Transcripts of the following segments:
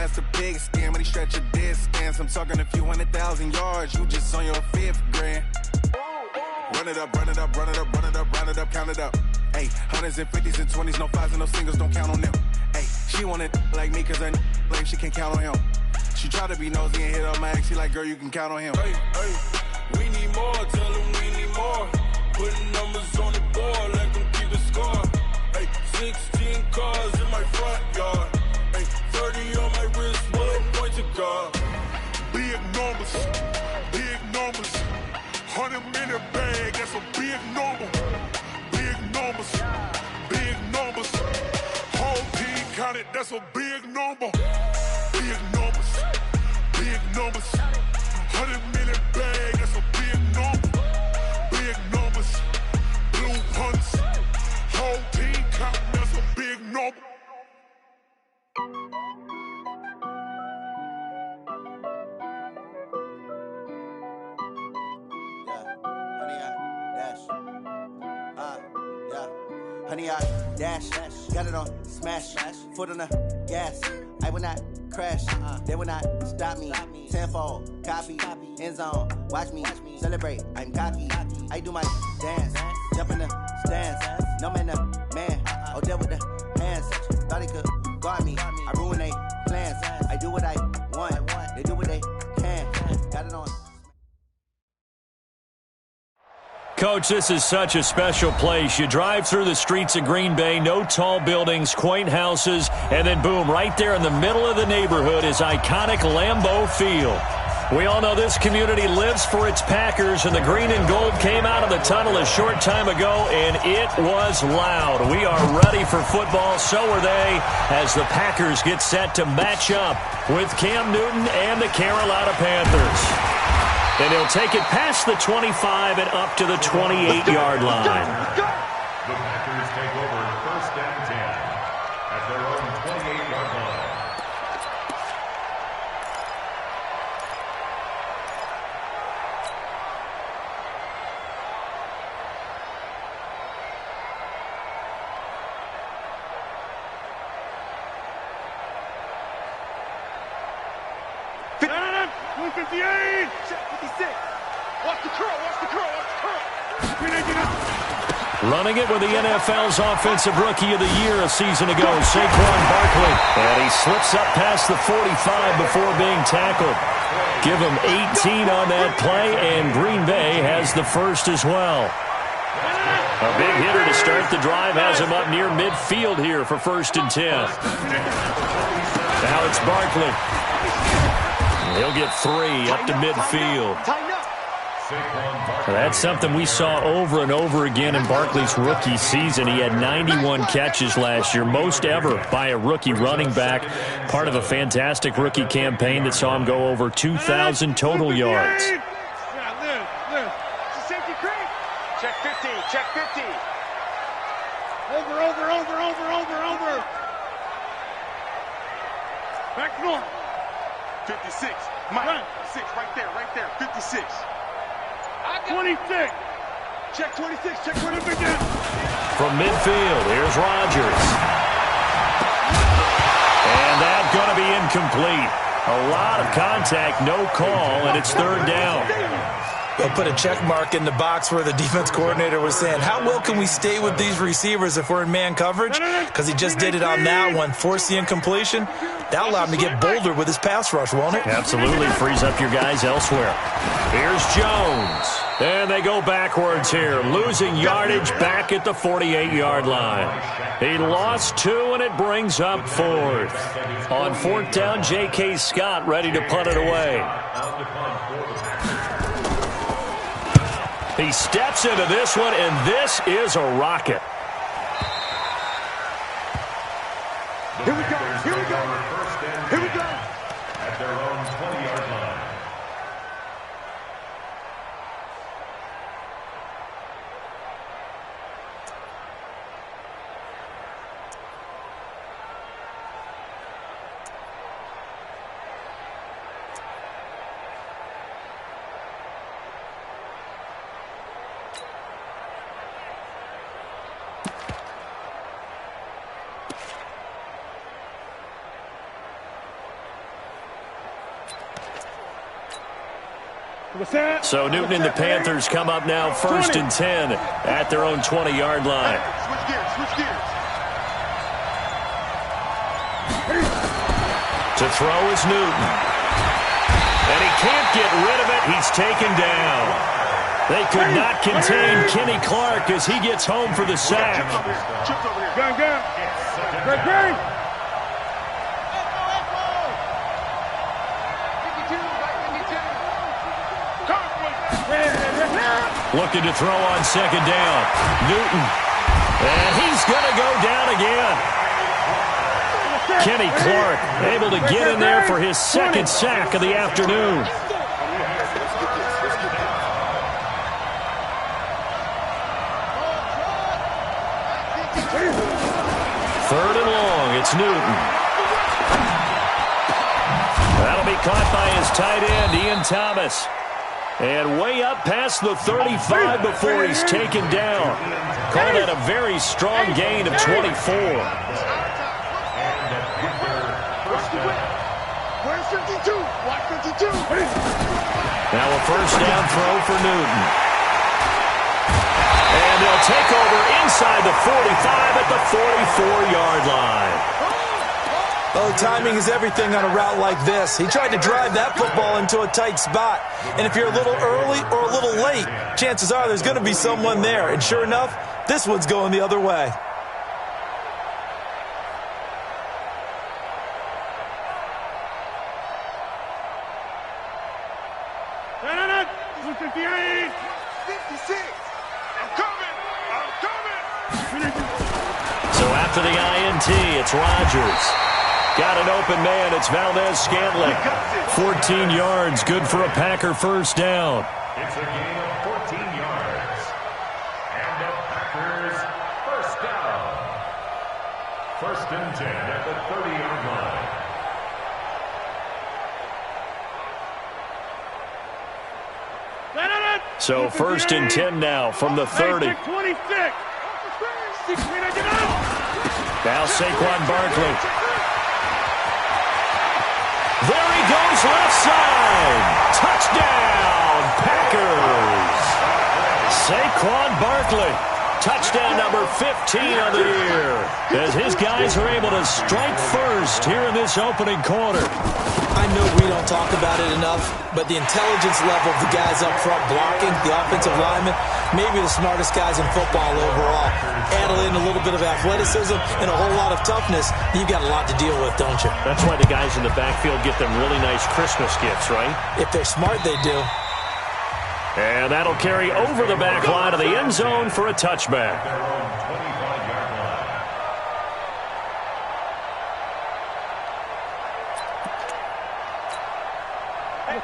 past the pig skin, when he stretch your distance. I'm talking a few 100,000 yards, you just on your 5th grand. Run it up, run it up, run it up, run it up, run it up, count it up. Hey, hundreds and 50s and 20s, no 5s and no singles, don't count on them. Hey, she want it like me, cause her blame, she can't count on him. She try to be nosy and hit up my ex, she like, girl, you can count on him. Hey, hey, we need more, tell them we need more. Putting numbers on the board, let them keep the score. Hey, 16 cars in my front yard. Hey, 30 on my wrist, one point to guard. Big numbers, 100-minute bag, that's a big number. Big numbers, whole team counted, that's a big number. Big numbers, 100-minute bag, that's a big number. Big numbers, blue hunts, whole team counting, that's a big number. Honey, I dash, got it on smash, foot on the gas. I will not crash, they will not stop me. Tenfold, copy, end zone, watch me celebrate. I'm cocky, I do my dance, jump in the stands. No man, man, oh, deal with the hands. Thought he could guard me, I ruin they plans. I do what I want, they do what they can. Got it on. Coach, this is such a special place. You drive through the streets of Green Bay, no tall buildings, quaint houses, and then boom, right there in the middle of the neighborhood is iconic Lambeau Field. We all know this community lives for its Packers, and the green and gold came out of the tunnel a short time ago, and it was loud. We are ready for football, so are they, as the Packers get set to match up with Cam Newton and the Carolina Panthers. And he'll take it past the 25 and up to the 28-yard line. The Packers take over 1st and 10 at their own 28-yard line. Running it with the NFL's Offensive Rookie of the Year a season ago, Saquon Barkley. And he slips up past the 45 before being tackled. Give him 18 on that play, and Green Bay has the first as well. A big hitter to start the drive has him up near midfield here for 1st and 10. Now it's Barkley. He'll get 3 up to midfield. That's something we saw over and over again in Barkley's rookie season. He had 91 catches last year, most ever by a rookie running back, part of a fantastic rookie campaign that saw him go over 2,000 total yards. Check 50, check 50. Over. Back north. 56. Mike, 6, right there, 56. 26. Check 26. Check 26 again. From midfield, here's Rodgers. And that's going to be incomplete. A lot of contact, no call, and it's 3rd down. They'll put a check mark in the box where the defense coordinator was saying, how well can we stay with these receivers if we're in man coverage? Because he just did it on that one, forced the incompletion. That'll allow him to get bolder with his pass rush, won't it? Absolutely, frees up your guys elsewhere. Here's Jones. And they go backwards here, losing yardage back at the 48-yard line. He lost 2, and it brings up 4th. On 4th down, J.K. Scott ready to punt it away. He steps into this one, and this is a rocket. Here we go. At their own 20-yard line. So Newton and the Panthers come up now 1st and 10 at their own 20-yard line. Switch gears, switch gears. To throw is Newton. And he can't get rid of it. He's taken down. They could not contain Kenny Clark as he gets home for the sack. Chips over here. Gun. Great. Looking to throw on 2nd down. Newton. And he's going to go down again. Kenny Clark able to get in there for his 2nd sack of the afternoon. 3rd and long. It's Newton. That'll be caught by his tight end, Ian Thomas. And way up past the 35 before he's taken down. Call that a very strong gain of 24. Where's 52? Watch 52. Now a 1st down throw for Newton. And they'll take over inside the 45 at the 44-yard line. Oh, timing is everything on a route like this. He tried to drive that football into a tight spot. And if you're a little early or a little late, chances are there's going to be someone there. And sure enough, this one's going the other way. No. 58. 56. I'm coming. So after the INT, it's Rodgers. Got an open man. It's Valdez-Scantling. 14 yards. Good for a Packer 1st down. It's a gain of 14 yards. And the Packers 1st down. 1st and 10 at the 30-yard line. So 1st and 10 now from the 30. 26. Now Saquon Barkley. There he goes, left side. Touchdown, Packers. Saquon Barkley. Touchdown number 15 of the year. As his guys are able to strike first here in this opening quarter. I know we don't talk about it enough, but the intelligence level of the guys up front blocking, the offensive linemen, maybe the smartest guys in football overall. Add in a little bit of athleticism and a whole lot of toughness, you've got a lot to deal with, don't you? That's why the guys in the backfield get them really nice Christmas gifts, right? If they're smart, they do. And that'll carry over the back line of the end zone for a touchback.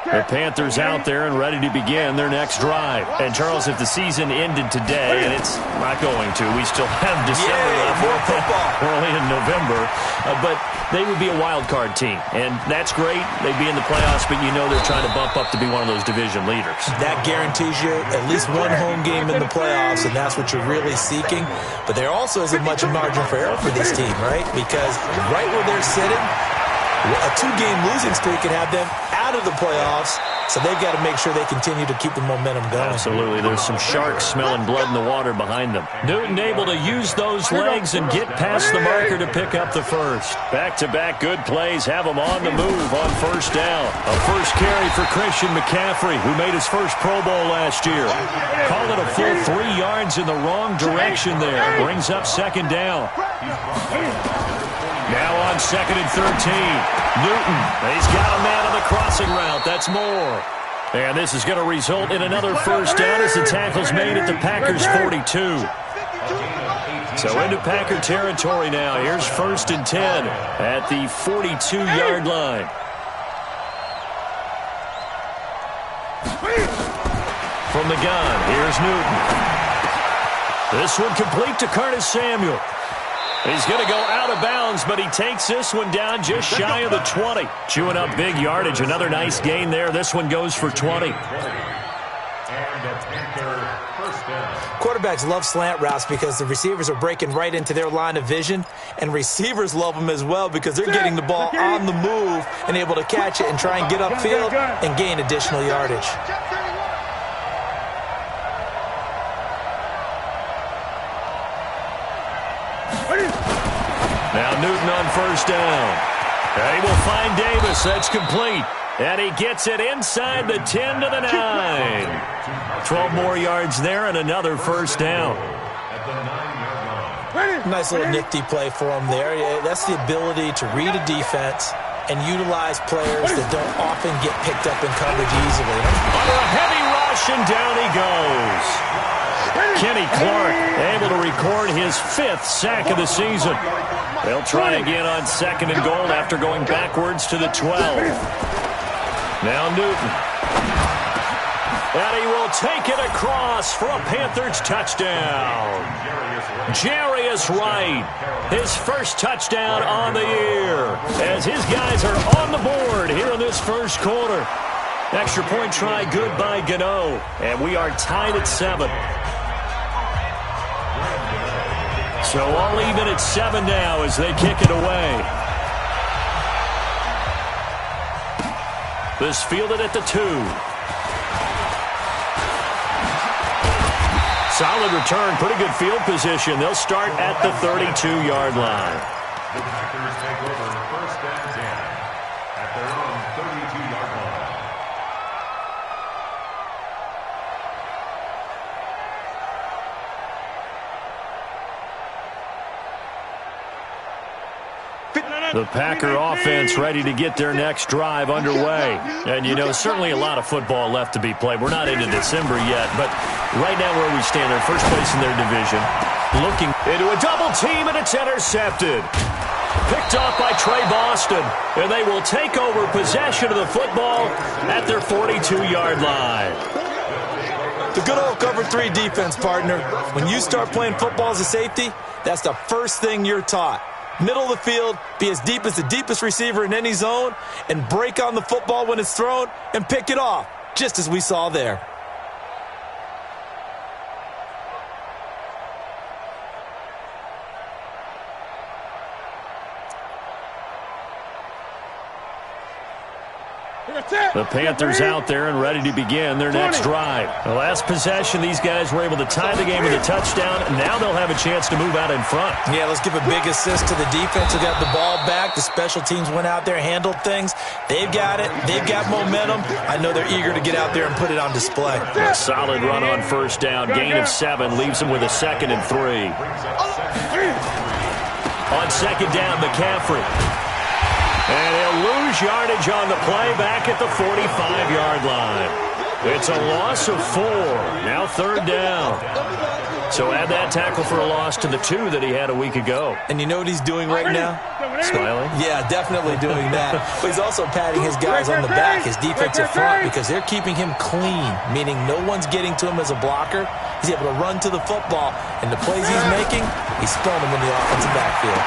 The Panthers out there and ready to begin their next drive. And, Charles, if the season ended today, and it's not going to, we still have December left. More football. Early in November. But they would be a wild card team. And that's great. They'd be in the playoffs, but you know they're trying to bump up to be one of those division leaders. That guarantees you at least one home game in the playoffs, and that's what you're really seeking. But there also isn't much margin for error for this team, right? Because right where they're sitting, a 2-game losing streak could have them out of the playoffs, so they've got to make sure they continue to keep the momentum going. Absolutely. There's some sharks smelling blood in the water behind them. Newton able to use those legs and get past the marker to pick up the first. Back-to-back good plays have him on the move on 1st down. A first carry for Christian McCaffrey, who made his first Pro Bowl last year. Called it a full 3 yards in the wrong direction there. Brings up 2nd down. Now on 2nd and 13. Newton, he's got a man on the crossing route. That's more. And this is going to result in another 1st down as the tackle's made at the Packers' 42. So into Packer territory now. Here's 1st and 10 at the 42-yard line. From the gun, here's Newton. This one complete to Curtis Samuel. He's going to go out of bounds, but he takes this one down just shy of the 20. Chewing up big yardage. Another nice gain there. This one goes for 20. Quarterbacks love slant routes because the receivers are breaking right into their line of vision, and receivers love them as well because they're getting the ball on the move and able to catch it and try and get upfield and gain additional yardage. first down. And he will find Davis. That's complete. And he gets it inside the 10 to the 9. 12 more yards there and another first down. Nice little nifty play for him there. Yeah, that's the ability to read a defense and utilize players that don't often get picked up in coverage easily. Under a heavy rush, and down he goes. Kenny Clark able to record his 5th sack of the season. They'll try again on 2nd and goal after going backwards to the 12. Now Newton. And he will take it across for a Panthers touchdown. Jarius Wright, his first touchdown on the year, as his guys are on the board here in this first quarter. Extra point try good by Gano, and we are tied at 7. So all even at 7 now as they kick it away. This fielded at the 2. Solid return, pretty good field position. They'll start at the 32-yard line. The Packers take over 1st and 10 at their own 32-yard line. The Packer offense ready to get their next drive underway. And, you know, certainly a lot of football left to be played. We're not into December yet, but right now where we stand, they're first place in their division. Looking into a double team, and it's intercepted. Picked off by Trey Boston, and they will take over possession of the football at their 42-yard line. The good old cover 3 defense, partner. When you start playing football as a safety, that's the first thing you're taught. Middle of the field, be as deep as the deepest receiver in any zone, and break on the football when it's thrown and pick it off, just as we saw there. The Panthers out there and ready to begin their next drive. The last possession, these guys were able to tie the game with a touchdown. Now they'll have a chance to move out in front. Yeah, let's give a big assist to the defense who got the ball back. The special teams went out there, handled things. They've got it. They've got momentum. I know they're eager to get out there and put it on display. A solid run on first down. Gain of 7 leaves them with a 2nd and 3. On 2nd down, McCaffrey. And he'll lose yardage on the play back at the 45-yard line. It's a loss of 4. Now 3rd down. So add that tackle for a loss to the 2 that he had a week ago. And you know what he's doing right now? Smiling? Yeah, definitely doing that. But he's also patting his guys on the back, his defensive front, because they're keeping him clean, meaning no one's getting to him as a blocker. He's able to run to the football, and the plays he's making, he's throwing them in the offensive backfield.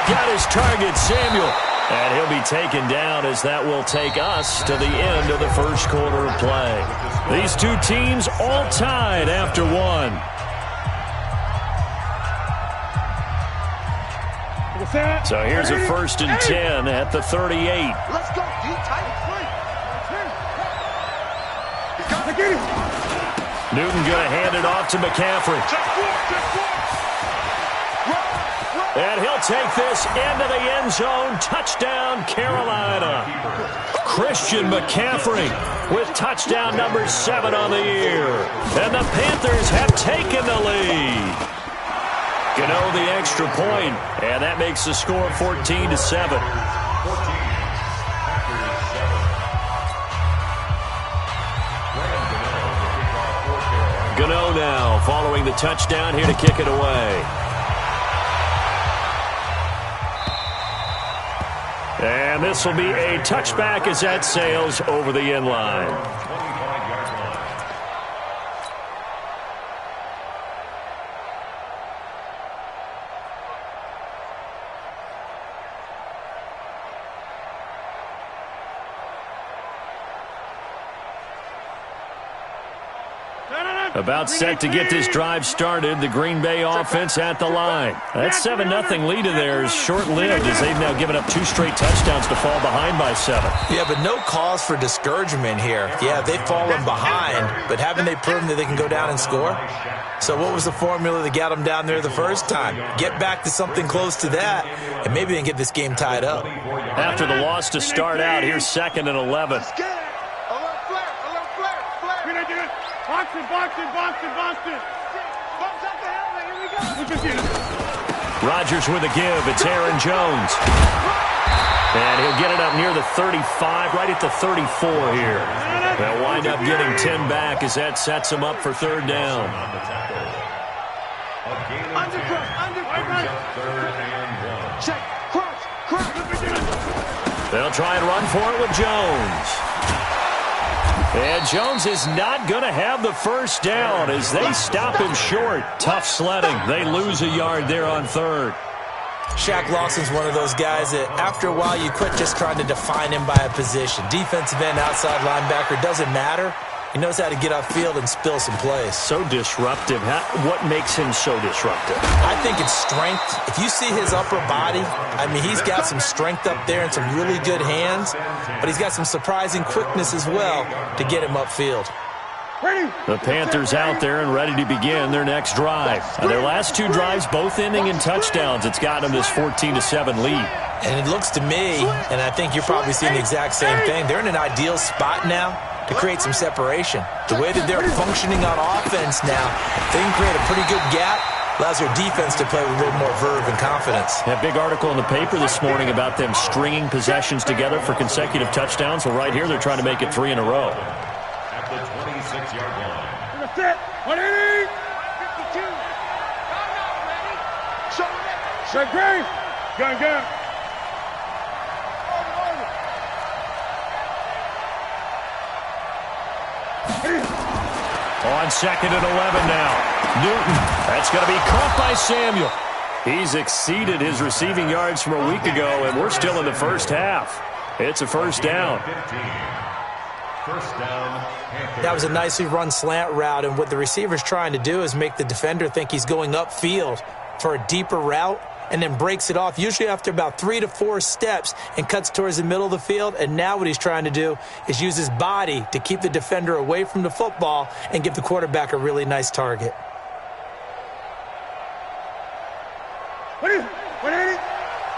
Got his target, Samuel. And he'll be taken down as that will take us to the end of the first quarter of play. These two teams all tied after 1. So here's a 1st and 10 at the 38. Let's go, D-type. Newton going to hand it off to McCaffrey. And he'll take this into the end zone. Touchdown, Carolina. Christian McCaffrey with touchdown number 7 on the year. And the Panthers have taken the lead. Gano the extra point, and that makes the score 14-7. Gano now following the touchdown here to kick it away. And this will be a touchback as that sails over the end line. About set to get this drive started. The Green Bay offense at the line. That 7-0 lead of theirs short-lived as they've now given up 2 straight touchdowns to fall behind by 7. Yeah, but no cause for discouragement here. Yeah, they've fallen behind, but haven't they proven that they can go down and score? So what was the formula that got them down there the first time? Get back to something close to that, and maybe they can get this game tied up. After the loss to start out, here's 2nd and 11. Boxing. Bumps up the helmet. Here we go. Rodgers with a give. It's Aaron Jones. And he'll get it up near the 35, right at the 34 here. They'll wind up getting 10 back as that sets them up for 3rd down. Check. Crunch. They'll try and run for it with Jones. And Jones is not going to have the first down as they stop him short. Tough sledding. They lose a yard there on 3rd. Shaq Lawson's one of those guys that after a while you quit just trying to define him by a position. Defensive end, outside linebacker, doesn't matter. He knows how to get upfield and spill some plays. So disruptive. What makes him so disruptive? I think it's strength. If you see his upper body, I mean, he's got some strength up there and some really good hands, but he's got some surprising quickness as well to get him upfield. The Panthers out there and ready to begin their next drive. Their last 2 drives, both ending in touchdowns. It's got them this 14-7 lead. And it looks to me, and I think you're probably seeing the exact same thing, they're in an ideal spot now to create some separation. The way that they're functioning on offense now, they can create a pretty good gap, allows their defense to play with a little more verve and confidence. A big article in the paper this morning about them stringing possessions together for consecutive touchdowns. Well, right here, they're trying to make it 3 in a row. At the 26-yard line. 180. 52. Shut green. Gun. On 2nd and 11 now. Newton. That's going to be caught by Samuel. He's exceeded his receiving yards from a week ago, and we're still in the first half. It's a first down. First down. That was a nicely run slant route, and what the receiver's trying to do is make the defender think he's going upfield for a deeper route and then breaks it off, usually after about 3 to 4 steps, and cuts towards the middle of the field. And now what he's trying to do is use his body to keep the defender away from the football and give the quarterback a really nice target. 180.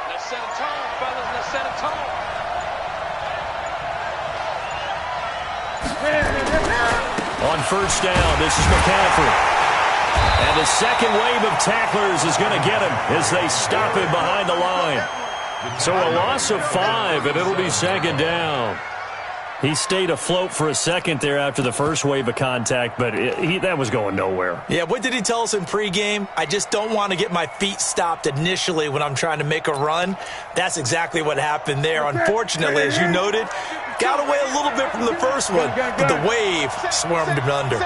Let's set a tone, fellas. Let's set a tone. On first down, this is McCaffrey. And the second wave of tacklers is going to get him as they stop him behind the line. So a loss of 5, and it'll be 2nd down. He stayed afloat for a second there after the first wave of contact, but that was going nowhere. Yeah, what did he tell us in pregame? I just don't want to get my feet stopped initially when I'm trying to make a run. That's exactly what happened there. Unfortunately, as you noted, got away a little bit from the first one, but the wave swarmed him under.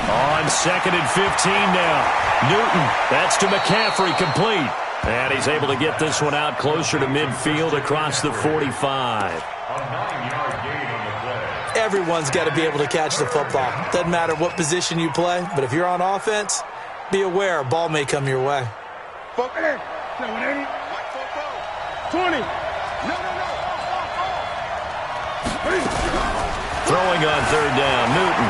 On 2nd and 15 now. Newton, that's to McCaffrey, complete. And he's able to get this one out closer to midfield across the 45. A 9-yard gain on the play. Everyone's got to be able to catch the football. Doesn't matter what position you play, but if you're on offense, be aware a ball may come your way. 180. 20. Throwing on 3rd down, Newton.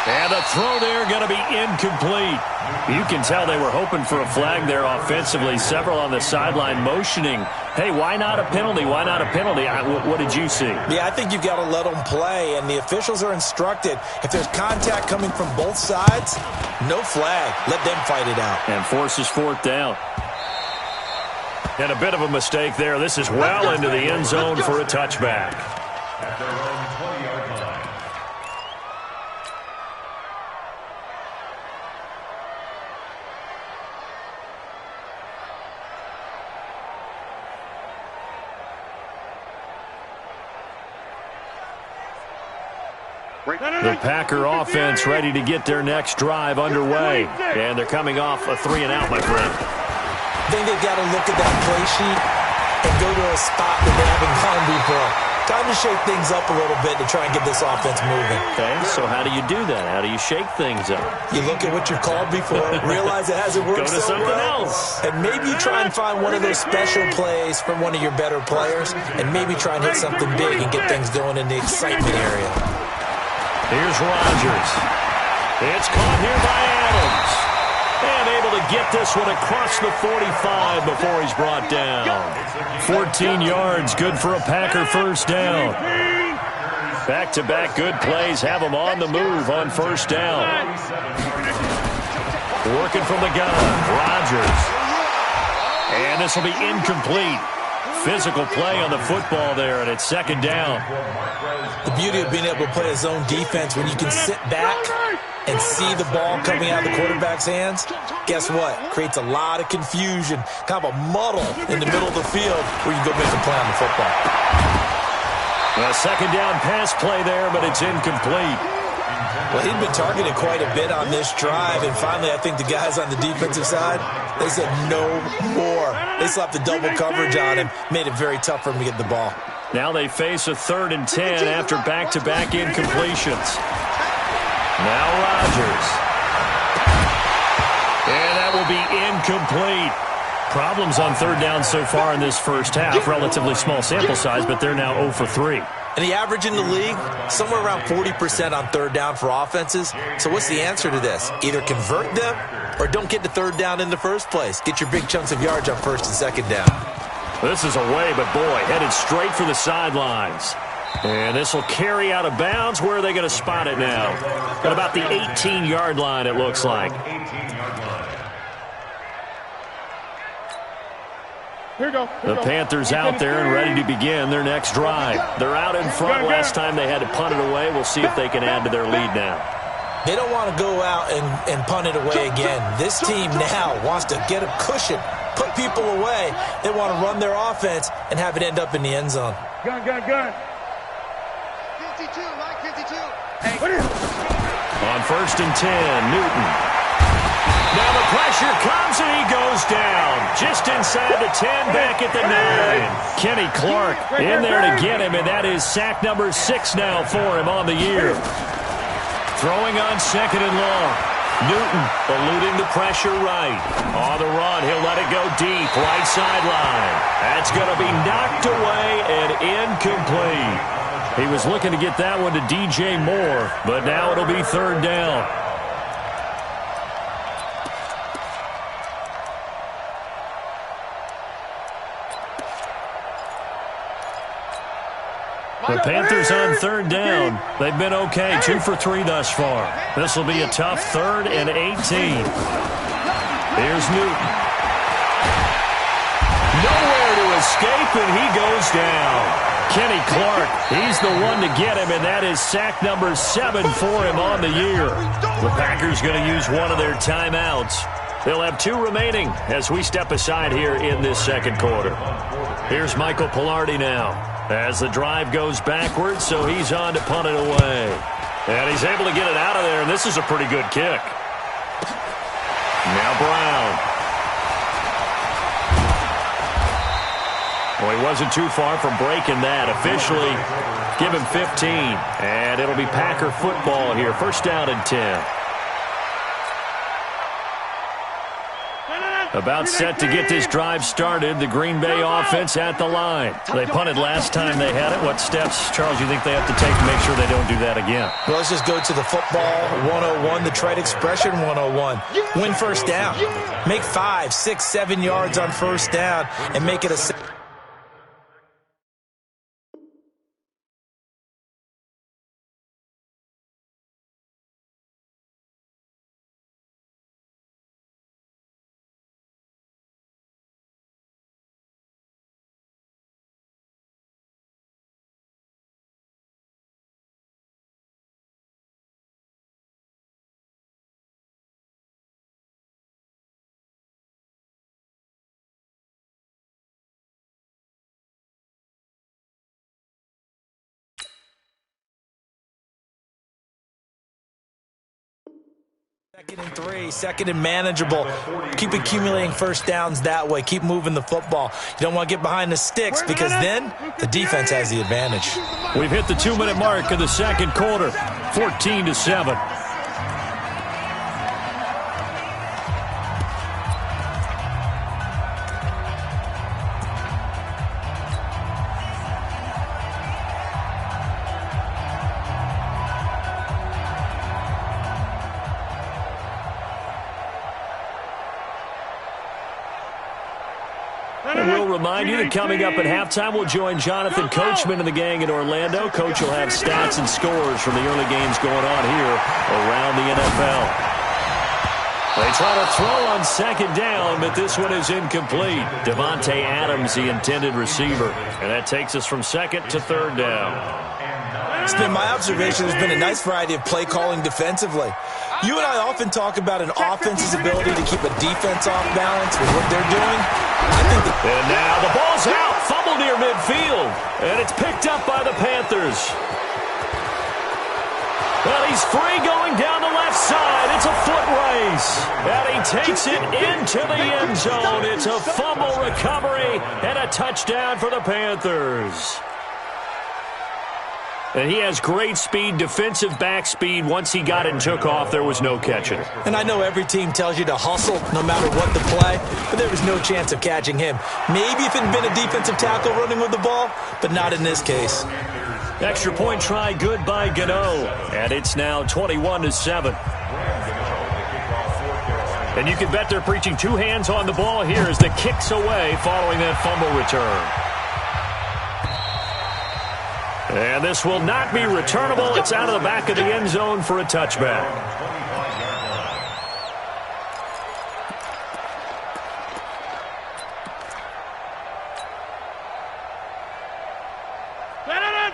And the throw there going to be incomplete. You can tell they were hoping for a flag there offensively. Several on the sideline motioning, hey, why not a penalty? Why not a penalty? What did you see? Yeah, I think you've got to let them play, and the officials are instructed. If there's contact coming from both sides, no flag. Let them fight it out. And forces 4th down. And a bit of a mistake there. This is well into the end zone for a touchback. At their own 20-yard line. The Packer offense ready to get their next drive underway. And they're coming off a 3-and-out, my friend. I think they've got to look at that play sheet and go to a spot that they haven't gone before. Time to shake things up a little bit to try and get this offense moving. Okay, so how do you do that? How do you shake things up? You look at what you've called before, realize it hasn't worked Go to so something well, else. and maybe you try and find one of those special plays from one of your better players, and maybe try and hit something big and get things going in the excitement area. Here's Rodgers. It's caught here by Adams. And able to get this one across the 45 before he's brought down. 14 yards, good for a Packer first down. Back-to-back good plays have him on the move on first down. Working from the gun, Rodgers. And this will be incomplete. Physical play on the football there, and it's second down. The beauty of being able to play a zone defense when you can sit back and see the ball coming out of the quarterback's hands, guess what? Creates a lot of confusion, kind of a muddle in the middle of the field where you go make a play on the football. A second down pass play there, but it's incomplete. Well, he'd been targeted quite a bit on this drive, and finally I think the guys on the defensive side, they said no more. They slapped the double coverage on him, made it very tough for him to get the ball. Now they face a 3rd and 10 after back-to-back incompletions. Now Rodgers. And that will be incomplete. Problems on 3rd down so far in this first half. Relatively small sample size, but they're now 0 for 3. And the average in the league, somewhere around 40% on 3rd down for offenses. So what's the answer to this? Either convert them or don't get to 3rd down in the first place. Get your big chunks of yards on 1st and 2nd down. This is away, but boy, headed straight for the sidelines. And this will carry out of bounds. Where are they going to spot it now? At about the 18-yard line, it looks like. Here we go. The Panthers out there and ready to begin their next drive. They're out in front. Last time they had to punt it away. We'll see if they can add to their lead now. They don't want to go out and punt it away again. This team now wants to get a cushion, put people away. They want to run their offense and have it end up in the end zone. Gun. 52, Mike, 52. On 1st and 10, Newton. Now the pressure comes and he goes down. Just inside the 10, back at the 9. Kenny Clark in there to get him, and that is sack number 6 now for him on the year. Throwing on 2nd and long. Newton eluding the pressure right. On the run, he'll let it go deep, right sideline. That's going to be knocked away and incomplete. He was looking to get that one to DJ Moore, but now it'll be 3rd down. The Panthers on 3rd down. They've been okay, 2 for 3 thus far. This will be a tough 3rd and 18. Here's Newton. Nowhere to escape, and he goes down. Kenny Clark, he's the one to get him, and that is sack number 7 for him on the year. The Packers going to use one of their timeouts. They'll have 2 remaining as we step aside here in this second quarter. Here's Michael Pilardi now as the drive goes backwards, so he's on to punt it away. And he's able to get it out of there, and this is a pretty good kick. Now Brown. Well, he wasn't too far from breaking that. Officially, give him 15. And it'll be Packer football here. 1st down and 10. About set to get this drive started. The Green Bay offense at the line. They punted last time they had it. What steps, Charles, you think they have to take to make sure they don't do that again? Well, let's just go to the football 101, the trade expression 101. Win 1st down. Make 5, 6, 7 yards on 1st down and make it a Second and 3, second and manageable. Keep accumulating first downs that way. Keep moving the football. You don't want to get behind the sticks because then the defense has the advantage. We've hit the 2-minute mark in the second quarter, 14-7. And we'll remind you that coming up at halftime, we'll join Jonathan Coachman and the gang in Orlando. Coach will have stats and scores from the early games going on here around the NFL. They try to throw on second down, but this one is incomplete. Davante Adams, the intended receiver. And that takes us from second to third down. It's been my observation there's been a nice variety of play calling defensively. You and I often talk about an offense's ability to keep a defense off balance with what they're doing. And now the ball's out. Fumble near midfield. And it's picked up by the Panthers. Well, he's free going down the left side. It's a foot race. And he takes it into the end zone. It's a fumble recovery and a touchdown for the Panthers. And he has great speed, defensive back speed. Once he got it and took off, there was no catching it. And I know every team tells you to hustle no matter what the play, but there was no chance of catching him. Maybe if it had been a defensive tackle running with the ball, but not in this case. Extra point try good by Gano. And it's now 21-7. And you can bet they're preaching two hands on the ball here as the kick's away following that fumble return. And this will not be returnable. It's out of the back of the end zone for a touchback.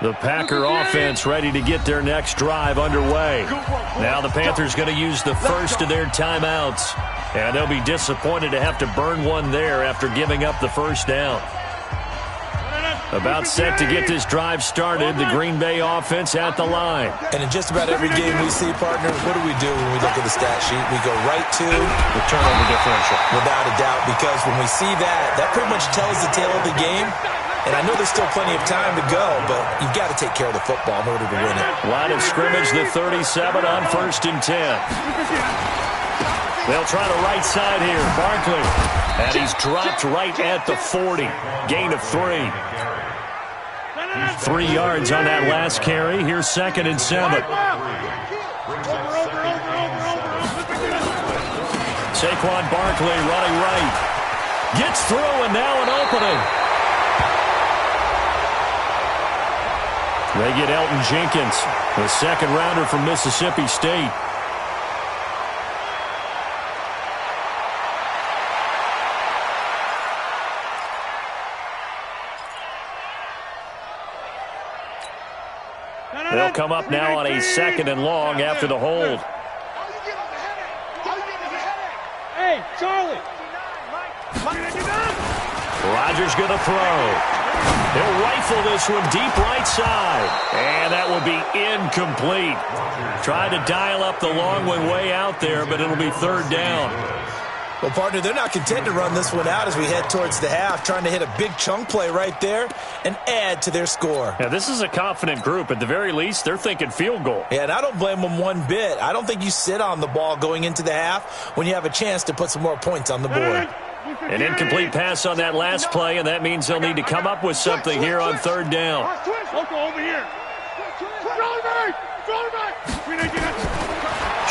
The Packer offense ready to get their next drive underway. Now the Panthers going to use the first of their timeouts. And they'll be disappointed to have to burn one there after giving up the first down. About set to get this drive started. The Green Bay offense at the line. And in just about every game we see, partner, what do we do when we look at the stat sheet? We go right to the turnover differential. Without a doubt, because when we see that pretty much tells the tale of the game. And I know there's still plenty of time to go, but you've got to take care of the football in order to win it. Line of scrimmage, the 37 on 1st and 10. They'll try the right side here. Barkley. And he's dropped right at the 40. Gain of 3. 3 yards on that last carry. Here's 2nd and 7. Saquon Barkley running right. Gets through and now an opening. They get Elton Jenkins, the second rounder from Mississippi State. They'll come up now on a 2nd and long after the hold. Hey, Charlie. Rodgers going to throw. He'll rifle this one deep right side. And that will be incomplete. Tried to dial up the long one way out there, but it'll be 3rd down. Well, partner, they're not content to run this one out as we head towards the half, trying to hit a big chunk play right there and add to their score. Yeah, this is a confident group. At the very least, they're thinking field goal. Yeah, and I don't blame them one bit. I don't think you sit on the ball going into the half when you have a chance to put some more points on the board. An incomplete pass on that last play, and that means they'll need to come up with something here on 3rd down. Over here.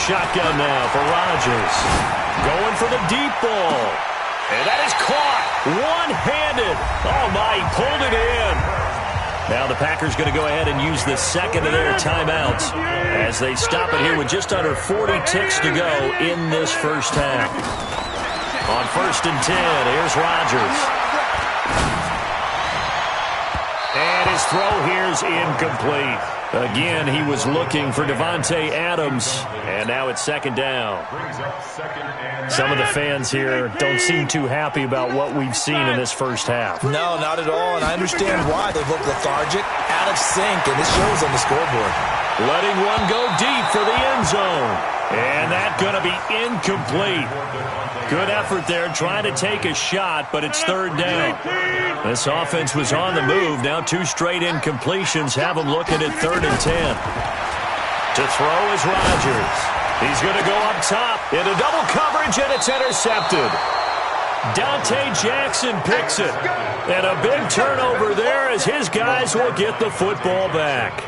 Shotgun now for Rodgers. Going for the deep ball. And that is caught. One-handed. Oh, my, he pulled it in. Now the Packers going to go ahead and use the second of their timeouts as they stop it here with just under 40 ticks to go in this first half. On 1st and 10, here's Rodgers. And his throw here's incomplete. Again, he was looking for Davante Adams, and now it's 2nd down. Some of the fans here don't seem too happy about what we've seen in this first half. No, not at all, and I understand why. They've looked lethargic, out of sync, and this shows on the scoreboard. letting one go deep for the end zone. And that's going to be incomplete. Good effort there, trying to take a shot, but it's third down. This offense was on the move. Now 2 straight incompletions have them looking at 3rd and 10. To throw is Rodgers. He's going to go up top into double coverage, and it's intercepted. Dante Jackson picks it. And a big turnover there as his guys will get the football back.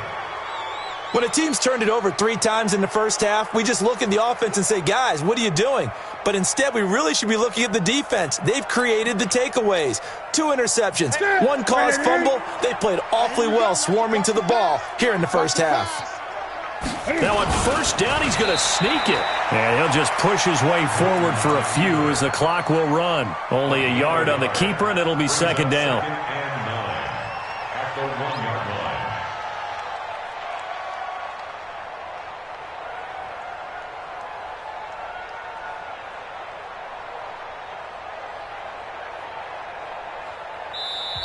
When a team's turned it over 3 times in the first half, we just look at the offense and say, guys, what are you doing? But instead, we really should be looking at the defense. They've created the takeaways. 2 interceptions, 1 caused fumble. They played awfully well swarming to the ball here in the first half. Now on first down, he's going to sneak it. And he'll just push his way forward for a few as the clock will run. Only a yard on the keeper, and it'll be 2nd down. At the 1-yard line.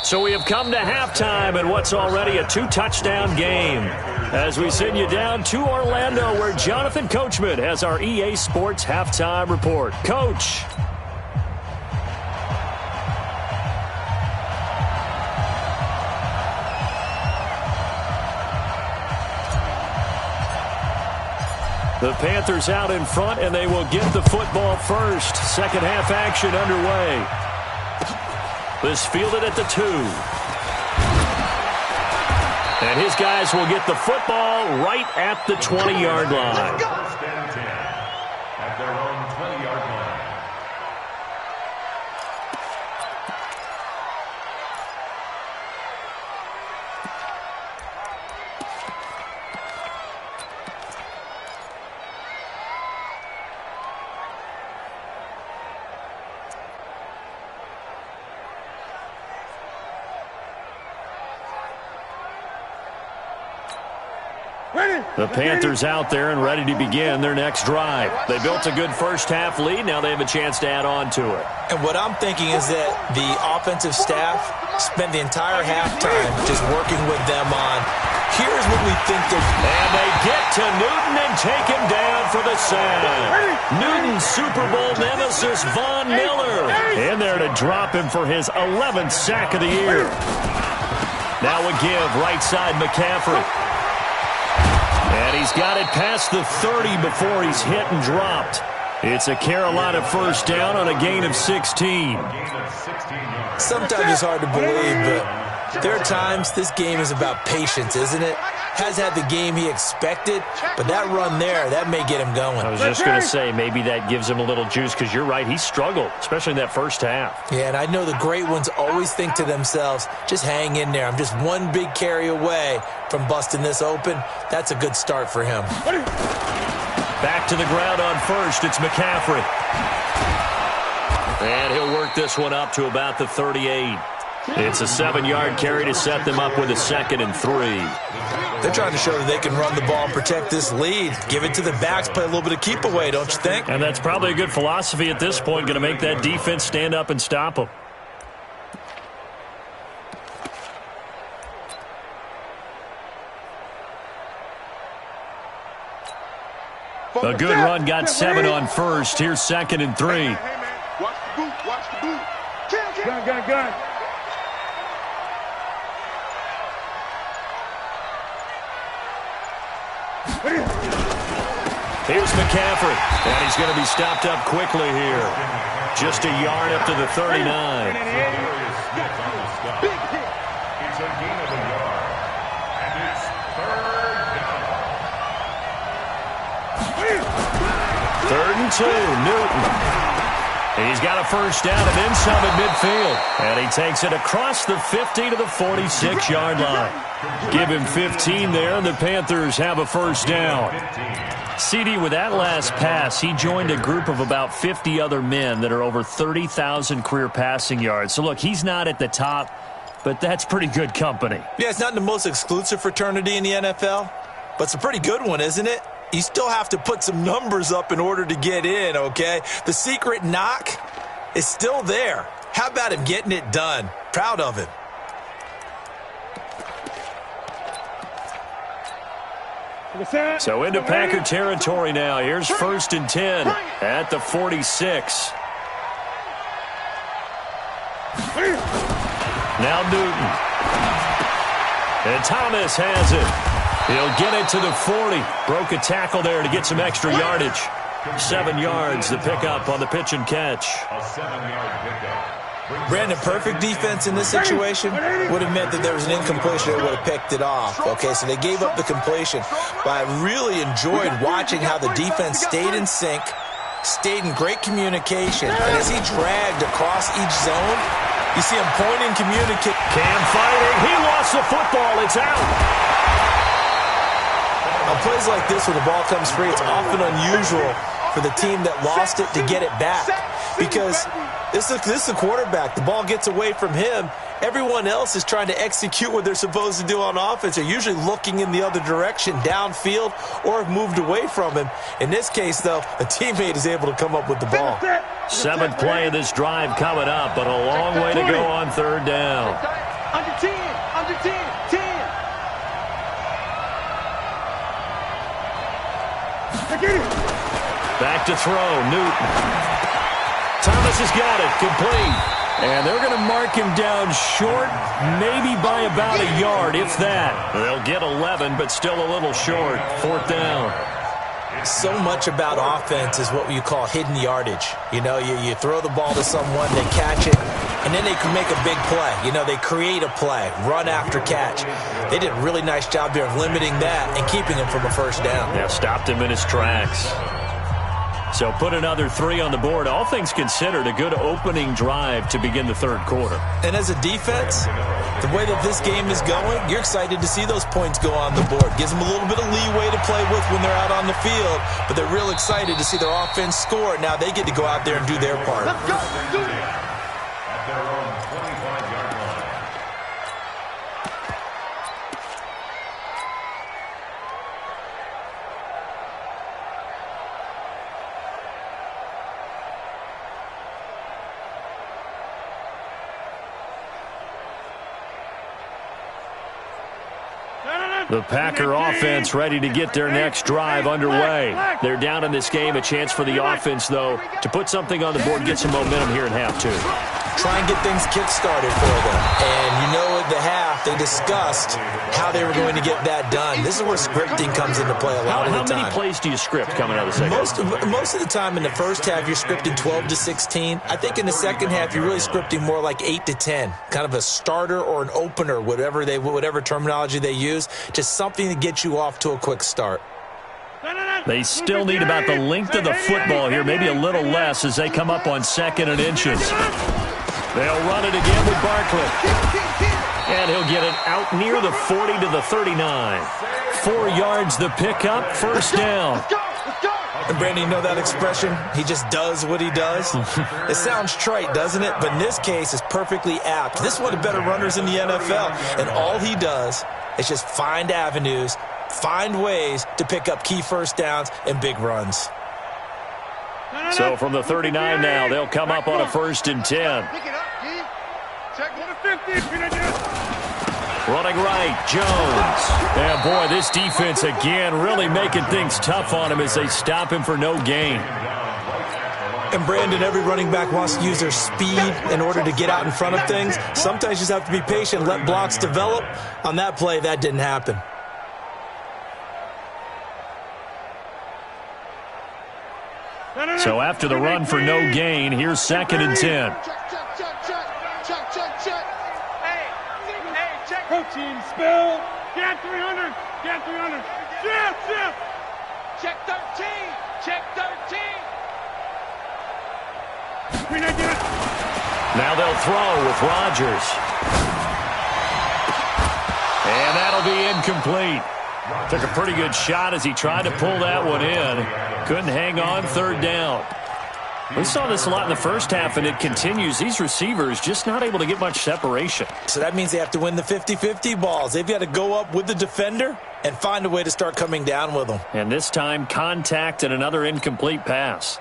So we have come to halftime in what's already a 2-touchdown game. As we send you down to Orlando, where Jonathan Coachman has our EA Sports halftime report. Coach. The Panthers out in front, and they will get the football first. Second half action underway. This fielded at the 2. And his guys will get the football right at the 20-yard line. First and 10 at their own 20-yard line. The Panthers out there and ready to begin their next drive. They built a good first half lead. Now they have a chance to add on to it. And what I'm thinking is that the offensive staff spent the entire halftime just working with them on, here's what we think they're doing. And they get to Newton and take him down for the sack. Newton's Super Bowl nemesis, Von Miller, in there to drop him for his 11th sack of the year. Now a give right side McCaffrey. And he's got it past the 30 before he's hit and dropped. It's a Carolina first down on a gain of 16. Sometimes it's hard to believe, but there are times this game is about patience, isn't it? Has had the game he expected, but that run there, that may get him going. I was just going to say, maybe that gives him a little juice, because you're right, he struggled, especially in that first half. Yeah, and I know the great ones always think to themselves, just hang in there. I'm just one big carry away from busting this open. That's a good start for him. Back to the ground on first, it's McCaffrey. And he'll work this one up to about the 38. It's a 7-yard carry to set them up with a 2nd and 3. They're trying to show that they can run the ball and protect this lead. Give it to the backs, play a little bit of keep away, don't you think? And that's probably a good philosophy at this point, going to make that defense stand up and stop them. A good run, got 7 on first. Here's 2nd and 3. Hey, man. Watch the boot. Watch the boot. Gun. Here's McCaffrey, and he's going to be stopped up quickly here. Just a yard up to the 39. It's a gain of a yard, and it's 3rd and 2, Newton. He's got a first down and then some at midfield. And he takes it across the 50 to the 46-yard line. Give him 15 there, and the Panthers have a first down. CD, with that last pass, he joined a group of about 50 other men that are over 30,000 career passing yards. So, look, he's not at the top, but that's pretty good company. Yeah, it's not the most exclusive fraternity in the NFL, but it's a pretty good one, isn't it? You still have to put some numbers up in order to get in, okay? The secret knock is still there. How about him getting it done? Proud of him. So into Packer territory now. Here's 1st and 10 at the 46. Now Newton. And Thomas has it. He'll get it to the 40. Broke a tackle there to get some extra yardage. 7 yards, the pickup on the pitch and catch. A 7-yard pickup. Brandon, perfect defense in this situation would have meant that there was an incompletion. They would have picked it off. Okay, so they gave up the completion. But I really enjoyed watching how the defense stayed in sync, stayed in great communication. And as he dragged across each zone, you see him pointing, communicating. Cam fighting. He lost the football. It's out. On plays like this, when the ball comes free, it's often unusual for the team that lost it to get it back. Because this is the quarterback. The ball gets away from him. Everyone else is trying to execute what they're supposed to do on offense. They're usually looking in the other direction, downfield, or have moved away from him. In this case, though, a teammate is able to come up with the ball. 7th play of this drive coming up, but a long way to go on 3rd down. Under 10, under 10, 10. Back to throw, Newton. Thomas has got it, complete. And they're going to mark him down short, maybe by about a yard, if that. They'll get 11, but still a little short. 4th down. So much about offense is what you call hidden yardage. You know, you throw the ball to someone, they catch it, and then they can make a big play. You know, they create a play, run after catch. They did a really nice job there of limiting that and keeping him from a 1st down. Yeah, stopped him in his tracks. So put another 3 on the board. All things considered, a good opening drive to begin the 3rd quarter. And as a defense, the way that this game is going, you're excited to see those points go on the board. Gives them a little bit of leeway to play with when they're out on the field, but they're real excited to see their offense score. Now they get to go out there and do their part. At their own 25-yard line. The Packer offense ready to get their next drive underway. They're down in this game. A chance for the offense, though, to put something on the board, get some momentum here in half 2. Try and get things kick-started for them. And you know at the half, they discussed how they were going to get that done. This is where scripting comes into play a lot of the time. How many plays do you script coming out of the second half? Most of the time in the first half, you're scripting 12 to 16. I think in the second half, you're really scripting more like 8 to 10. Kind of a starter or an opener, whatever terminology they use. Just something to get you off to a quick start. They still need about the length of the football here, maybe a little less as they come up on 2nd and inches. They'll run it again with Barkley. And he'll get it out near the 40 to the 39. 4 yards the pickup, 1st down. And Brandon, you know that expression? He just does what he does? It sounds trite, doesn't it? But in this case, it's perfectly apt. This is one of the better runners in the NFL. And all he does is just find avenues, find ways to pick up key 1st downs and big runs. So from the 39 now, they'll come up on a 1st and 10. Running right, Jones. And boy, this defense again really making things tough on him as they stop him for no gain. And Brandon, every running back wants to use their speed in order to get out in front of things. Sometimes you just have to be patient, let blocks develop. On that play, that didn't happen. So after the run for no gain, here's 2nd and 10. Protein spill. Get 300. Get 300. Shift. Check 13. Check 13. Now they'll throw with Rodgers. And that'll be incomplete. Took a pretty good shot as he tried to pull that one in. Couldn't hang on, 3rd down. We saw this a lot in the first half, and it continues. These receivers just not able to get much separation. So that means they have to win the 50-50 balls. They've got to go up with the defender and find a way to start coming down with them. And this time, contact and another incomplete pass.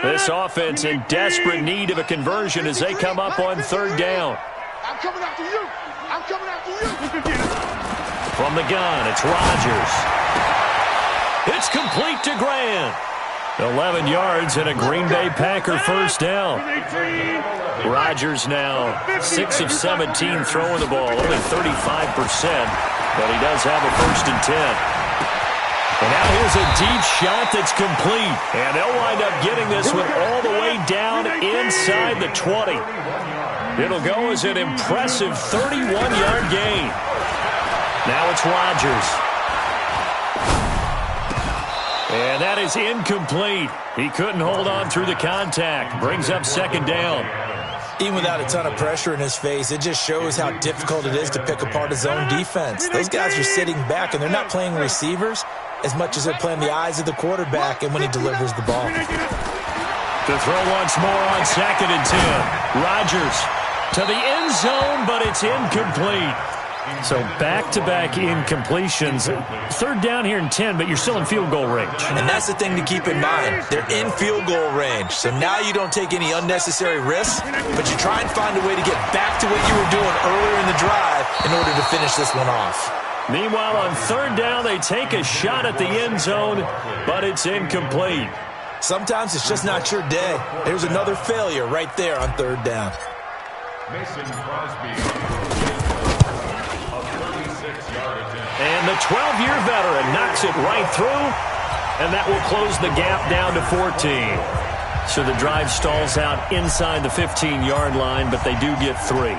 This offense in desperate need of a conversion as they come up on 3rd down. I'm coming after you. I'm coming after you. From the gun, it's Rodgers. It's complete to Grant. 11 yards and a Green Bay Packer first down. Rodgers now 6 of 17 throwing the ball, only 35%, but he does have a 1st and 10. And now here's a deep shot that's complete, and they'll wind up getting this one all the way down inside the 20. It'll go as an impressive 31-yard gain. Now it's Rodgers. And that is incomplete. He couldn't hold on through the contact. Brings up 2nd down. Even without a ton of pressure in his face, it just shows how difficult it is to pick apart his own defense. Those guys are sitting back, and they're not playing receivers as much as they're playing the eyes of the quarterback and when he delivers the ball. To throw once more on 2nd and 10. Rodgers to the end zone, but it's incomplete. So back-to-back incompletions. 3rd down here and 10, but you're still in field goal range. And that's the thing to keep in mind. They're in field goal range. So now you don't take any unnecessary risks, but you try and find a way to get back to what you were doing earlier in the drive in order to finish this one off. Meanwhile, on 3rd down, they take a shot at the end zone, but it's incomplete. Sometimes it's just not your day. There's another failure right there on 3rd down. Mason Crosby. And the 12-year veteran knocks it right through, and that will close the gap down to 14. So the drive stalls out inside the 15-yard line, but they do get 3.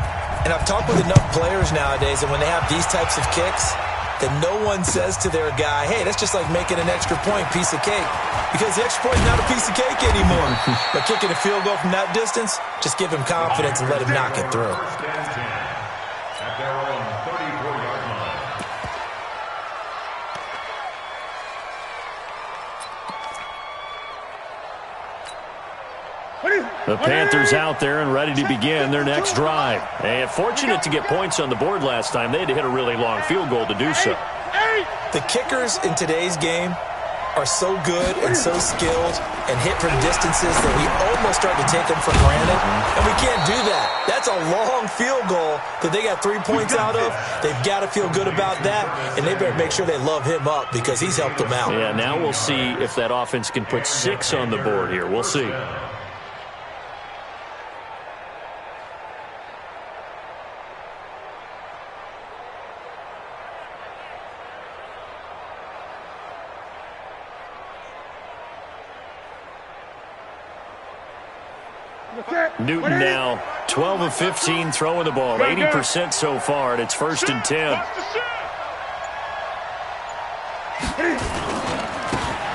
And I've talked with enough players nowadays, and when they have these types of kicks, that no one says to their guy, hey, that's just like making an extra point, piece of cake. Because the extra point is not a piece of cake anymore. But kicking a field goal from that distance, just give him confidence and let him knock it through. At their own 34-yard line. The Panthers out there and ready to begin their next drive. And fortunate to get points on the board last time. They had to hit a really long field goal to do so. The kickers in today's game are so good and so skilled and hit from distances that we almost start to take them for granted. And we can't do that. That's a long field goal that they got 3 points out of. They've got to feel good about that, and they better make sure they love him up because he's helped them out. Yeah, now we'll see if that offense can put 6 on the board here. We'll see. Newton now 12 of 15 throwing the ball, 80% so far, and it's 1st and 10.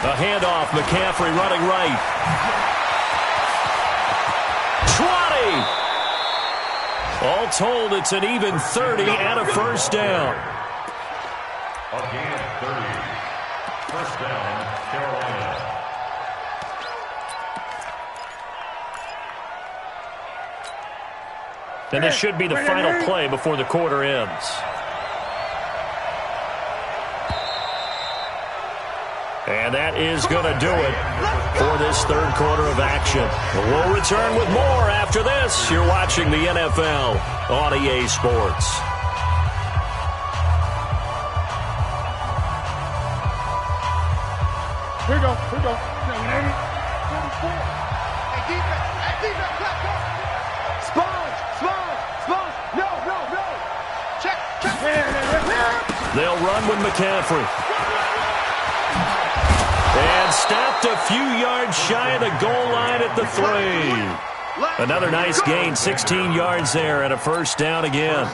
A handoff, McCaffrey running right. Trotty! All told, it's an even 30 and a 1st down. Again, 30. 1st down, Carolina. And this should be the final play before the quarter ends. And that is going to do it for this 3rd quarter of action. We'll return with more after this. You're watching the NFL on EA Sports. Here we go. Hey, defense, let's go. Sponge. No. Check. They'll run with McCaffrey. And stopped a few yards shy of the goal line at the 3. Another nice gain, 16 yards there, and a 1st down again.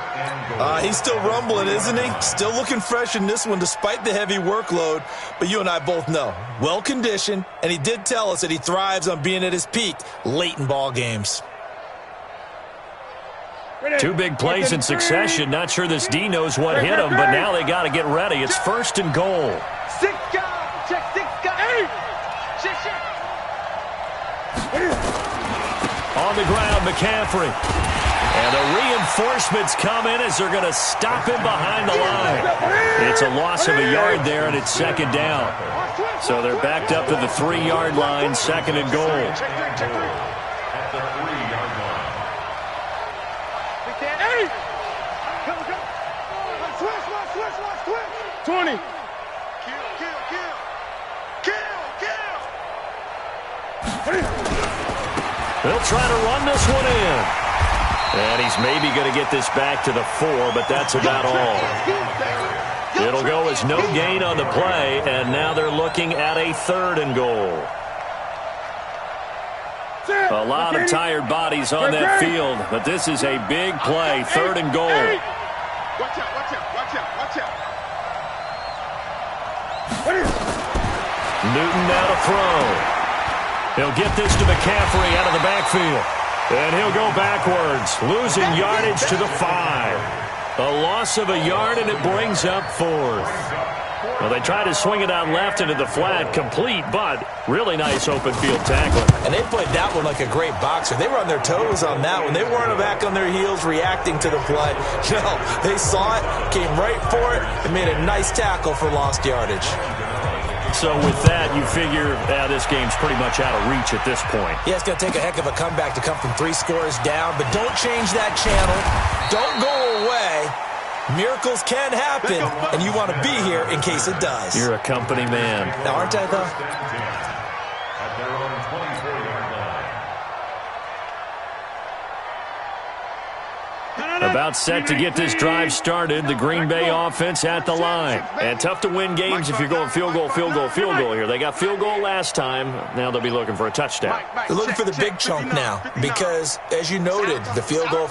He's still rumbling, isn't he? Still looking fresh in this one despite the heavy workload. But you and I both know, well-conditioned, and he did tell us that he thrives on being at his peak late in ball games. 2 big plays in succession. Not sure this D knows what hit him, but now they got to get ready. It's 1st and goal. 6 guys. Check 6 guys. Shit. On the ground, McCaffrey. And the reinforcements come in as they're going to stop him behind the line. It's a loss of a yard there, and it's 2nd down. So they're backed up to the 3-yard line, 2nd and goal. At the 3-yard line. Switch. He'll try to run this one in. And he's maybe going to get this back to the 4, but that's about all. It'll go as no gain on the play, and now they're looking at a 3rd and goal. A lot of tired bodies on that field, but this is a big play, 3rd and goal. Watch out, watch out, watch out, watch out. Newton now to throw. He'll get this to McCaffrey out of the backfield. And he'll go backwards, losing yardage to the 5. A loss of a yard, and it brings up 4th. Well, they try to swing it out left into the flat, complete, but really nice open field tackle. And they played that one like a great boxer. They were on their toes on that one. They weren't back on their heels reacting to the play. No, they saw it, came right for it, and made a nice tackle for lost yardage. So with that, you figure this game's pretty much out of reach at this point. Yeah, it's going to take a heck of a comeback to come from 3 scores down, but don't change that channel. Don't go away. Miracles can happen, and you want to be here in case it does. You're a company man. Now, aren't I, though? At their own 24-yard line. About set to get this drive started. The Green Bay offense at the line. And tough to win games if you're going field goal, field goal, field goal here. They got field goal last time. Now they'll be looking for a touchdown. They're looking for the big chunk now because, as you noted, the field goal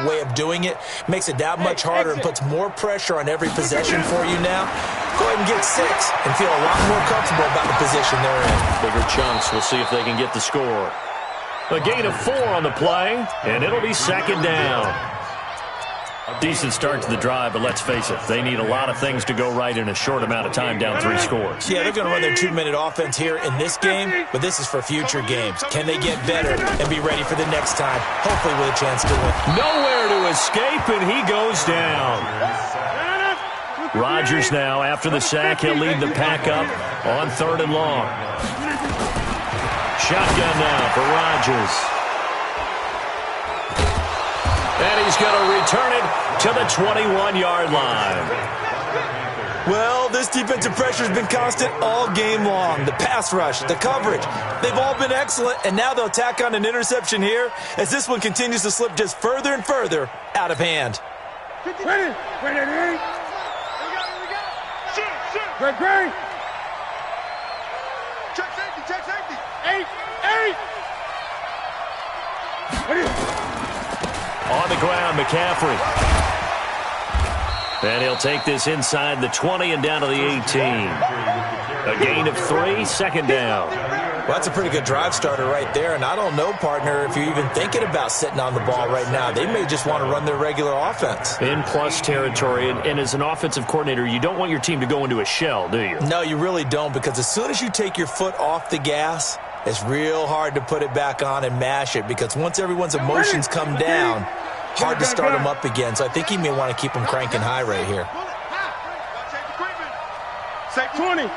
way of doing it makes it that much harder and puts more pressure on every possession for you now. Go ahead and get 6 and feel a lot more comfortable about the position they're in. Bigger chunks. We'll see if they can get the score. A gain of 4 on the play, and it'll be 2nd down. Decent start to the drive, but let's face it, they need a lot of things to go right in a short amount of time, down 3 scores. Yeah, they're going to run their 2-minute offense here in this game, but this is for future games. Can they get better and be ready for the next time, hopefully with a chance to win? Nowhere to escape, and he goes down. Rodgers now, after the sack, he'll lead the pack up on 3rd and long. Shotgun now for Rodgers. And he's going to return it to the 21-yard line. Well, this defensive pressure has been constant all game long. The pass rush, the coverage, they've all been excellent, and now they'll tack on an interception here as this one continues to slip just further and further out of hand. Ready. Great. Check safety. 8. On the ground, McCaffrey. And he'll take this inside the 20 and down to the 18. A gain of 3, 2nd down. Well, that's a pretty good drive starter right there, and I don't know, partner, if you're even thinking about sitting on the ball right now. They may just want to run their regular offense. In plus territory, and as an offensive coordinator, you don't want your team to go into a shell, do you? No, you really don't, because as soon as you take your foot off the gas, it's real hard to put it back on and mash it, because once everyone's emotions come down, hard to start them up again. So I think he may want to keep them cranking high right here. Say 20.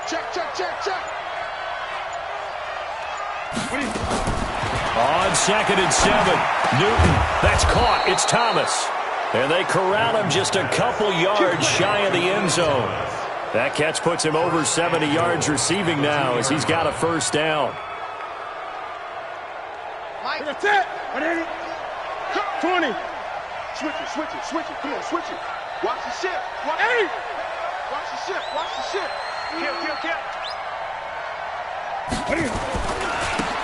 Check. On 2nd and 7, Newton. That's caught. It's Thomas. And they corral him just a couple yards shy of the end zone. That catch puts him over 70 yards receiving now as he's got a 1st down. That's it. 20. Switch it. Come on, switch it. Watch the ship. Watch the ship. Kill.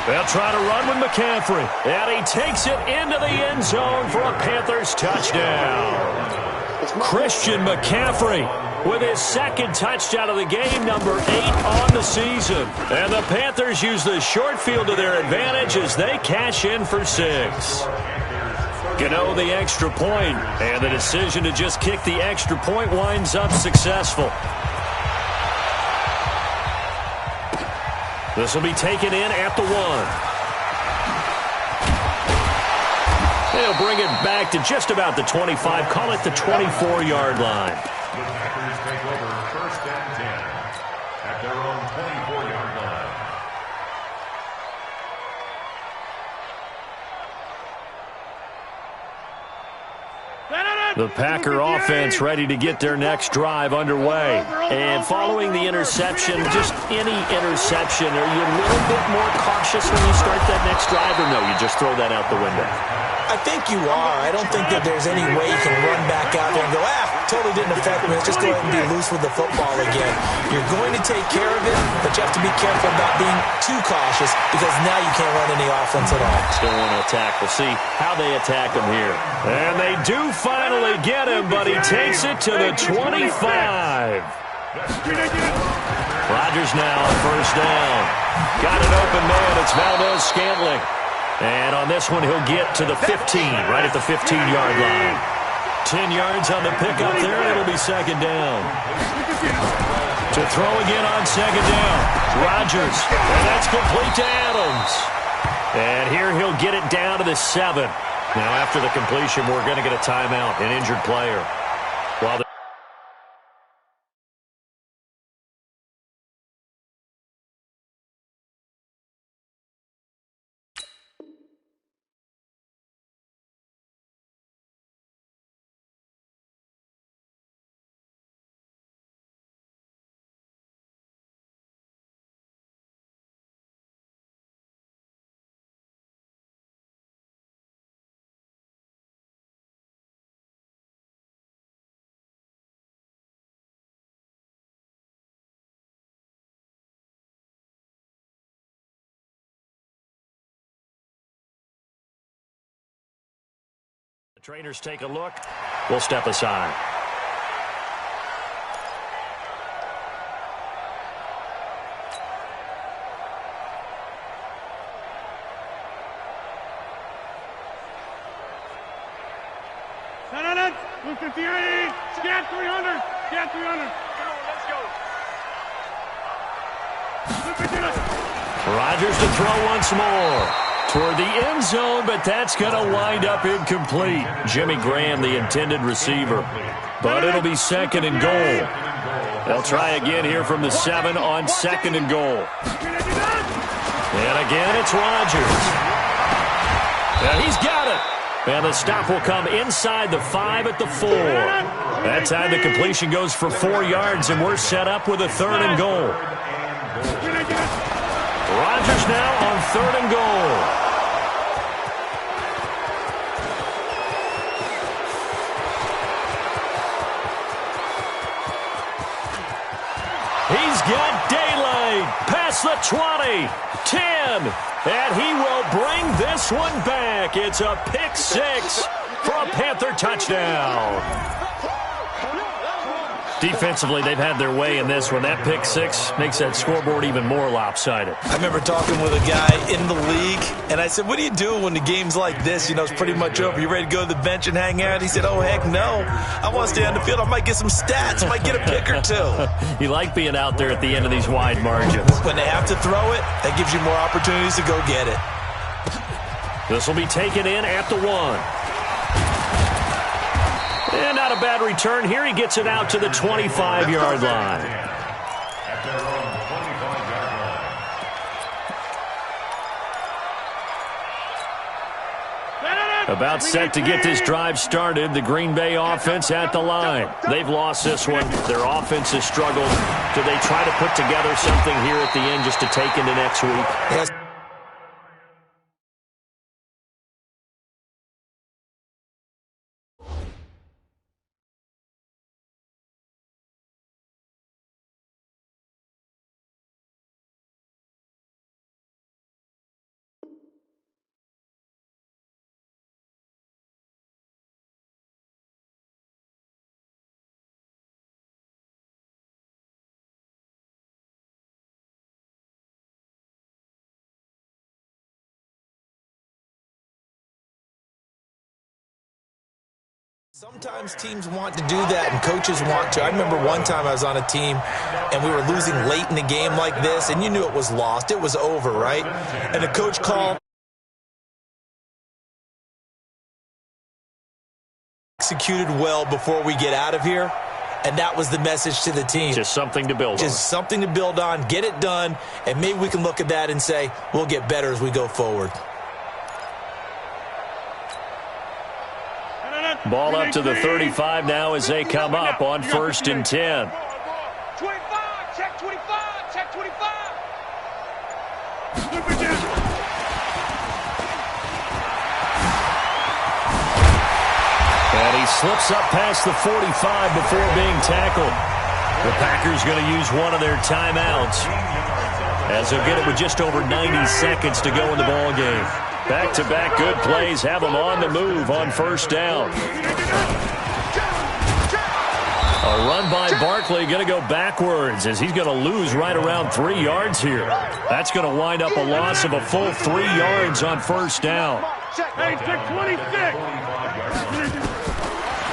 They'll try to run with McCaffrey. And he takes it into the end zone for a Panthers touchdown. Christian McCaffrey with his 2nd touchdown of the game, number 8 on the season. And the Panthers use the short field to their advantage as they cash in for 6. Gano the extra point, and the decision to just kick the extra point winds up successful. This will be taken in at the 1. They'll bring it back to just about the 25, call it the 24-yard line. The Packers take over 1st and 10 at their own 24-yard line. No. The Packer offense ready to get their next drive underway. And following the interception, just any interception, are you a little bit more cautious when you start that next drive, or no, you just throw that out the window? I think you are. I don't think that there's any way you can run back out there and go, totally didn't affect me. Let's just go ahead and be loose with the football again. You're going to take care of it, but you have to be careful about being too cautious because now you can't run any offense at all. Still want to attack. We'll see how they attack him here. And they do finally get him, but he takes it to the 25. Rodgers now on first down. Got an open man. It's Valdez-Scantling. And on this one, he'll get to the 15, right at the 15-yard line. 10 yards on the pickup there, and it'll be second down. To throw again on second down. Rodgers, and that's complete to Adams. And here he'll get it down to the 7. Now, after the completion, we're going to get a timeout, an injured player. While the trainers take a look. We'll step aside. Silence! 258! Scan 300! Scan 300! Come on, let's go! Rodgers to throw once more. Toward the end zone, but that's going to wind up incomplete. Jimmy Graham, the intended receiver. But it'll be second and goal. They'll try again here from the 7 on second and goal. And again, it's Rodgers. And he's got it. And the stop will come inside the 5 at the 4. That time the completion goes for 4 yards, and we're set up with a third and goal. Rodgers now on third and goal. He's got daylight past the 20, 10, and he will bring this one back. It's a pick 6 for a Panther touchdown. Defensively, they've had their way in this one. That pick 6 makes that scoreboard even more lopsided. I remember talking with a guy in the league, and I said, what do you do when the game's like this? You know, it's pretty much over. You ready to go to the bench and hang out? He said, oh, heck no. I want to stay on the field. I might get some stats. I might get a pick or two. You like being out there at the end of these wide margins. When they have to throw it, that gives you more opportunities to go get it. This will be taken in at the 1. And not a bad return here. He gets it out to the 25-yard line. About set to get this drive started. The Green Bay offense at the line. They've lost this one. Their offense has struggled. Do they try to put together something here at the end just to take into next week? Yes. Sometimes teams want to do that, and coaches want to. I remember one time I was on a team, and we were losing late in the game like this, and you knew it was lost. It was over, right? And the coach called. Executed well before we get out of here, and that was the message to the team. Just something to build on. Just something to build on, get it done, and maybe we can look at that and say, we'll get better as we go forward. Ball up to the 35 now as they come up on 1st and 10. 25, check 25, check 25. And he slips up past the 45 before being tackled. The Packers going to use one of their timeouts, as they'll get it with just over 90 seconds to go in the ball game. Back-to-back good plays have them on the move on 1st down. A run by Barkley going to go backwards as he's going to lose right around 3 yards here. That's going to wind up a loss of a full 3 yards on 1st down. Hey, check 26.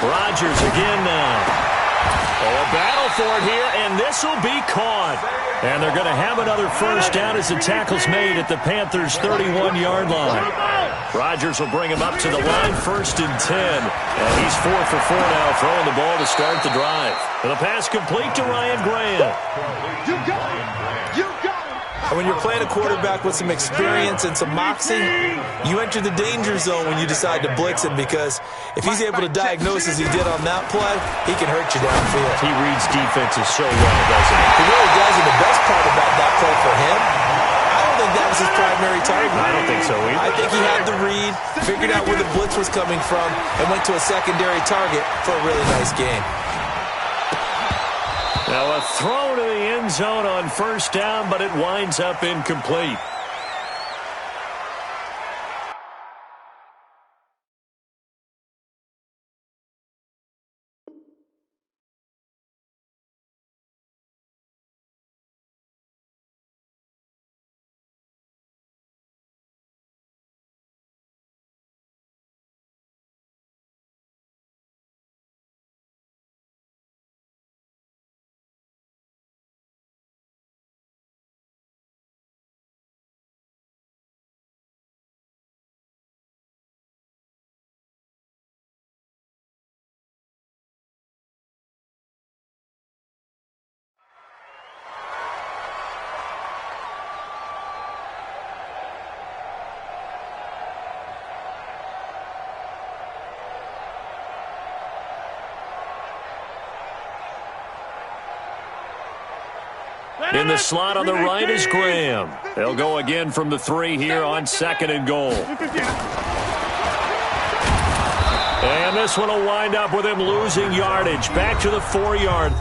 Rodgers again now. Oh, a battle for it here, and this will be caught. And they're going to have another 1st down as the tackle's made at the Panthers' 31-yard line. Rodgers will bring him up to the line, 1st and 10. And he's 4 for 4 now, throwing the ball to start the drive. And the pass complete to Ryan Grant. You got it. You got it. And when you're playing a quarterback with some experience and some moxie, you enter the danger zone when you decide to blitz him, because if he's able to diagnose as he did on that play, he can hurt you downfield. He reads defenses so well, doesn't he? He really does, and the best part about that play for him, I don't think that was his primary target. I don't think so either. I think he had the read, figured out where the blitz was coming from, and went to a secondary target for a really nice game. Now a throw to the end zone on 1st down, but it winds up incomplete. In the slot on the right is Graham. They'll go again from the 3 here on 2nd and goal. And this one will wind up with him losing yardage. Back to the 4-yard.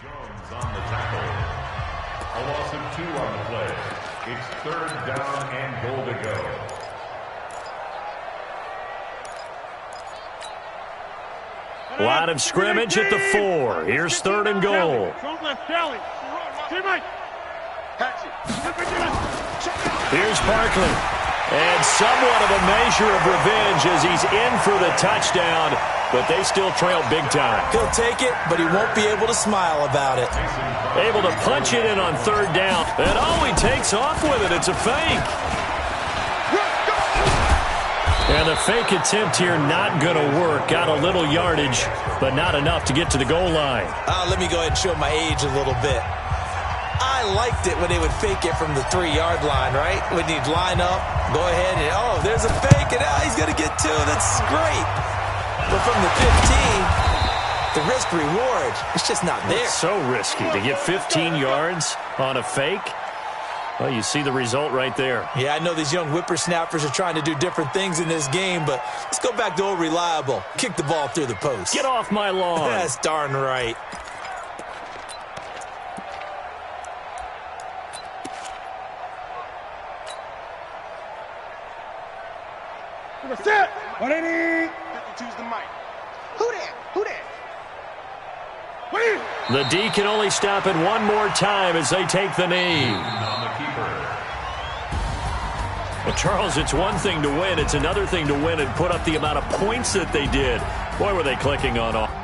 Jones on the tackle. A loss of 2 on the play. It's 3rd down and goal to go. Line of scrimmage at the 4. Here's 3rd and goal. Here's Barkley. And somewhat of a measure of revenge as he's in for the touchdown, but they still trail big time. He'll take it, but he won't be able to smile about it. Able to punch it in on 3rd down. And oh, he takes off with it. It's a fake. And the fake attempt here not going to work. Got a little yardage, but not enough to get to the goal line. Let me go ahead and show my age a little bit. I liked it when they would fake it from the 3-yard line, right? When he'd line up, go ahead, and oh, there's a fake, and he's going to get 2. That's great. But from the 15, the risk-reward, it's just not there. It's so risky to get 15 yards on a fake. Well, you see the result right there. Yeah, I know these young whippersnappers are trying to do different things in this game, but let's go back to old reliable. Kick the ball through the post. Get off my lawn. That's darn right. That's it. 180. 52's the mic. Who that? Who that? Wait. The D can only stop it one more time as they take the knee. On the keeper. Well, Charles, it's one thing to win. It's another thing to win and put up the amount of points that they did. Boy, were they clicking on all.